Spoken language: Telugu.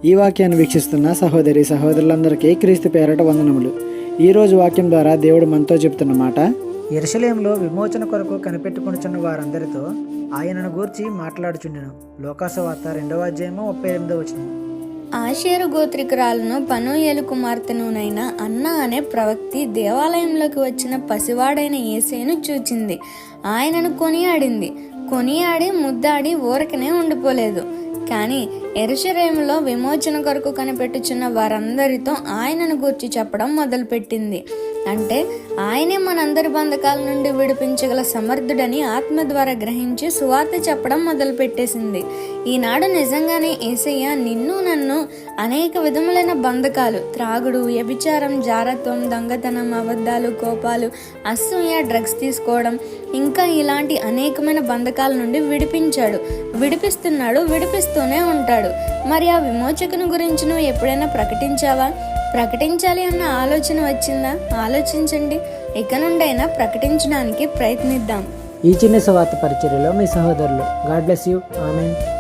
ఈ వాక్యాన్ని వీక్షిస్తున్న సహోదరి సహోదరులందరికీ క్రీస్తు పేరట వందనములు. ఈరోజు వాక్యం ద్వారా దేవుడు మనతో చెప్తున్న మాట, యెరూషలేములో విమోచన కొరకు కనిపెట్టుకొనుచున్న వారందరితో ఆయనను గూర్చి మాట్లాడుచుండెను. లోకాసువార్త 2వ అధ్యాయము 38వ వచనం. ఆషేరు గోత్రికురాలను పనూయేలు కుమార్తెనునైన అన్న అనే ప్రవక్తి దేవాలయంలోకి వచ్చిన పసివాడైన యేసేను చూచింది. ఆయనను కొనియాడి ముద్దాడి ఊరకనే ఉండిపోలేదు. కానీ యెరూషలేములో విమోచన కొరకు కనిపెట్టుచున్న వారందరితో ఆయనను గూర్చి చెప్పడం మొదలుపెట్టింది. అంటే ఆయనే మనందరి బంధకాల నుండి విడిపించగల సమర్థుడని ఆత్మ ద్వారా గ్రహించి సువార్త చెప్పడం మొదలుపెట్టేసింది. ఈనాడు నిజంగానే యేసయ్య నిన్ను నన్ను అనేక విధములైన బంధకాలు, త్రాగుడు, వ్యభిచారం, జారత్వం, దొంగతనం, అబద్ధాలు, కోపాలు, అసూయ, డ్రగ్స్ తీసుకోవడం, ఇంకా ఇలాంటి అనేకమైన బంధకాల నుండి విడిపిస్తున్నాడు, విడిపిస్తూనే ఉంటాడు. మరి ఆ విమోచకుని గురించి నువ్వు ఎప్పుడైనా ప్రకటించావా? ప్రకటించాలి అన్న ఆలోచన వచ్చిందా? ఆలోచించండి. ఇక నుండైనా ప్రకటించడానికి ప్రయత్నిద్దాం. ఈ చిన్న సువార్త పరిచర్యలో మీ సహోదరులు. God bless you. ఆమేన్.